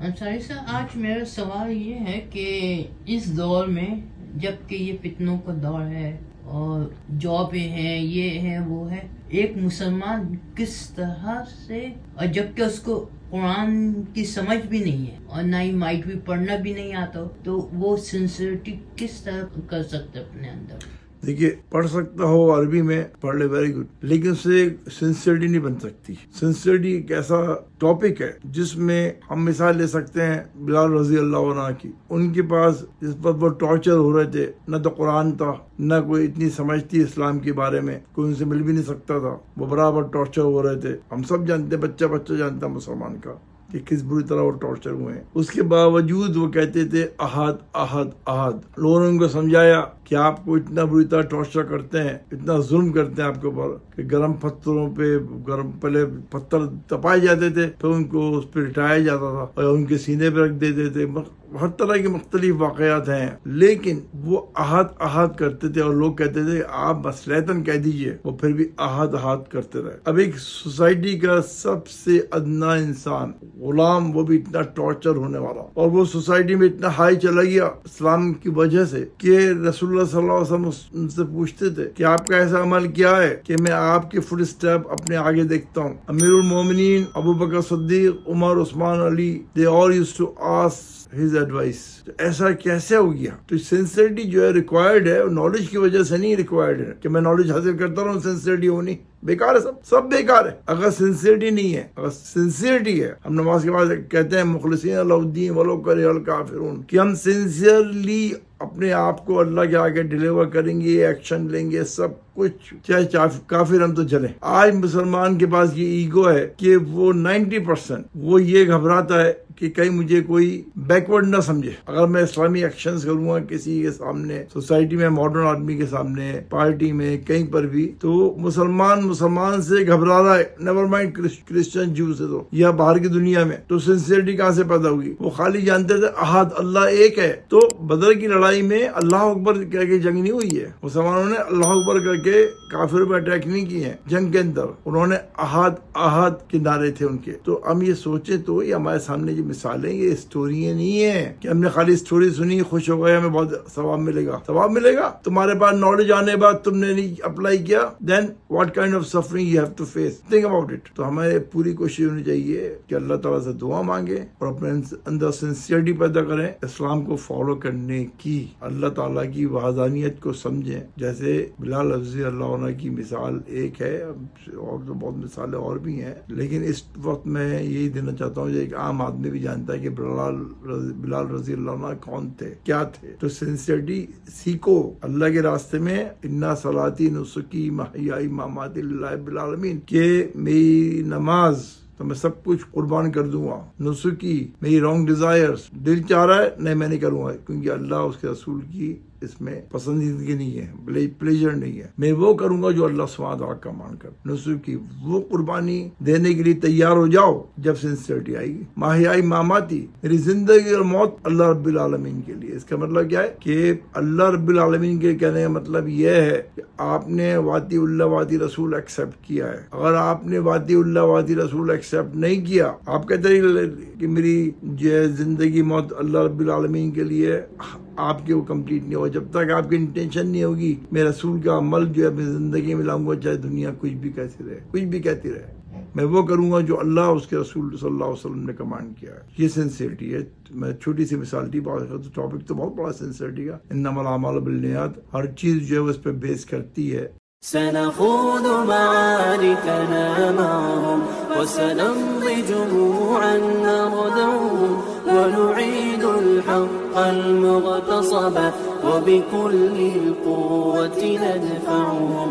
انصاری صاحب، آج میرا سوال یہ ہے کہ اس دور میں جب کہ یہ فتنوں کا دور ہے اور جابیں ہیں، یہ ہے وہ ہے، ایک مسلمان کس طرح سے، اور جب کہ اس کو قرآن کی سمجھ بھی نہیں ہے اور نہ ہی مائٹ بھی پڑھنا بھی نہیں آتا، تو وہ سنسیئرٹی کس طرح کر سکتے اپنے اندر؟ دیکھیے، پڑھ سکتا ہو عربی میں پڑھ لے، ویری گڈ، لیکن اس سے سنسیئرٹی نہیں بن سکتی۔ سنسیئرٹی ایک ایسا ٹاپک ہے جس میں ہم مثال لے سکتے ہیں بلال رضی اللہ عنہ کی۔ ان کے پاس جس پر وہ ٹارچر ہو رہے تھے، نہ تو قرآن تھا، نہ کوئی اتنی سمجھ تھی اسلام کے بارے میں، کوئی ان سے مل بھی نہیں سکتا تھا، وہ برابر ٹارچر ہو رہے تھے۔ ہم سب جانتے ہیں، بچہ جانتا ہے مسلمان کا کہ کس بری طرح وہ ٹارچر ہوئے ہیں۔ اس کے باوجود وہ کہتے تھے احد احد احد۔ لوگوں نے ان کو سمجھایا کہ آپ کو اتنا بری طرح ٹارچر کرتے ہیں، اتنا ظلم کرتے ہیں آپ کے اوپر کہ گرم پتھروں پہ پہلے پتھر تپائے جاتے تھے، پھر ان کو اس پہ لٹایا جاتا تھا اور ان کے سینے پہ رکھ دیتے تھے۔ ہر طرح کے مختلف واقعات ہیں، لیکن وہ احد احد کرتے تھے اور لوگ کہتے تھے آپ مسلحتاً کہہ دیجئے، وہ پھر بھی احد احد کرتے رہے۔ اب ایک سوسائٹی کا سب سے ادنا انسان، غلام، وہ بھی اتنا ٹارچر ہونے والا، اور وہ سوسائٹی میں اتنا ہائی چلا گیا اسلام کی وجہ سے کہ رسول اللہ صلی اللہ علیہ وسلم ان سے پوچھتے تھے کہ آپ کا ایسا عمل کیا ہے کہ میں آپ کے فٹ اسٹیپ اپنے آگے دیکھتا ہوں۔ امیر المومنین ابو بکر صدیق، عمر، عثمان، علی، they all used to ask his advice۔ ایسا کیسے ہو گیا؟ تو سنسیئرٹی جو ہے ریکوائرڈ ہے، نالج کی وجہ سے نہیں ریکوائرڈ ہے کہ میں نالج حاصل کرتا رہوں، سنسیئرٹی ہونی بیکار ہے، سب بیکار ہے اگر سنسیئرٹی نہیں ہے۔ اگر سنسیئرٹی ہے، ہم نماز کے بعد کہتے ہیں مخلصین لی الدین ولو کرہ الکافرون، کہ ہم سنسیئرلی اپنے آپ کو اللہ کے آگے ڈیلیور کریں گے، ایکشن لیں گے، سب کچھ، چاہے کافر ہم تو چلیں۔ آج مسلمان کے پاس یہ ایگو ہے کہ وہ 90% وہ یہ گھبراتا ہے کہ کہیں مجھے کوئی بیکورڈ نہ سمجھے اگر میں اسلامی ایکشنز کروں گا کسی کے سامنے، سوسائٹی میں، ماڈرن آدمی کے سامنے، پارٹی میں، کہیں پر بھی، تو مسلمان سے گھبرا رہا ہے، نیور مائنڈ کرسچن جو سے، تو یا باہر کی دنیا میں۔ تو سنسیئرٹی کہاں سے پیدا ہوگی؟ وہ خالی جانتے تھے احد، اللہ ایک ہے۔ تو بدر کی لڑائی میں اللہ اکبر کہہ کے جنگ نہیں ہوئی ہے، مسلمانوں نے اللہ اکبر کر کے کافر پہ اٹیک نہیں کیے ہیں جنگ کے اندر، انہوں نے احد احد کے نعرے تھے ان کے۔ تو ہم یہ سوچیں تو یہ ہمارے سامنے جو مثالیں، یہ اسٹوریاں نہیں ہیں کہ ہم نے خالی اسٹوری سنی، خوش ہو گئے، ہمیں بہت ثواب ملے گا۔ تمہارے پاس نالج آنے بعد تم نے نہیں اپلائی کیا، then what kind of suffering you have to face, think about it۔ تو ہمیں پوری کوشش ہونی چاہیے کہ اللہ تعالیٰ سے دعا مانگے اور اپنے اندر سنسیئرٹی پیدا کریں اسلام کو فالو کرنے کی، اللہ تعالیٰ کی وحدانیت کو سمجھیں۔ جیسے بلال رضی اللہ عنہ کی مثال ایک ہے، اور تو بہت مثالیں اور بھی ہیں، لیکن اس وقت میں یہی دینا چاہتا ہوں، ایک عام آدمی بھی جانتا ہے کہ بلال رضی اللہ عنہ کون تھے، کیا تھے۔ تو سنسیئرٹی سیکھو اللہ کے راستے میں، انا صلاتی نسکی محیائی مماتی للہ رب العالمین، کہ میری نماز تو میں سب کچھ قربان کر دوں گا، نسکی میری رانگ ڈیزائرز، دل چاہ رہا ہے نہیں میں نہیں کروں گا، کیونکہ اللہ اس کے رسول کی اس میں پسندیدگی نہیں ہے، پلیجر نہیں ہے، میں وہ کروں گا جو اللہ سبحانہ تعالیٰ کا مان کر۔ نسکی وہ قربانی دینے کے لیے تیار ہو جاؤ جب سنسیئرٹی آئے گی۔ ماہیائی ماماتی، میری زندگی اور موت اللہ رب العالمین کے لیے۔ اس کا مطلب کیا ہے کہ اللہ رب العالمین کے کہنے کا مطلب یہ ہے کہ آپ نے واطی اللہ واطی رسول ایکسپٹ کیا ہے۔ اگر آپ نے واطی اللہ واطی رسول ایکسپٹ نہیں کیا، آپ کہتے ہیں کہ میری زندگی موت اللہ رب العالمین کے لیے، آپ کے وہ کمپلیٹ نہیں ہو جب تک آپ کی انٹینشن نہیں ہوگی میں رسول کا عمل جو ہے اپنی زندگی میں لاؤں گا، چاہے دنیا کچھ بھی کہتی رہے، میں وہ کروں گا جو اللہ اس کے رسول صلی اللہ علیہ وسلم نے کمانڈ کیا ہے۔ یہ سنسیئرٹی ہے۔ میں چھوٹی سی مثال دی، ٹاپک تو بہت بڑا سنسیئرٹی کا، انما الاعمال بالنیات، ہر چیز جو ہے اس پہ بیس کرتی ہے۔ سنخوض معاركنا معهم وسنمضي جموعا نردوهم ونعيد الحق المغتصب وبكل القوة ندفعهم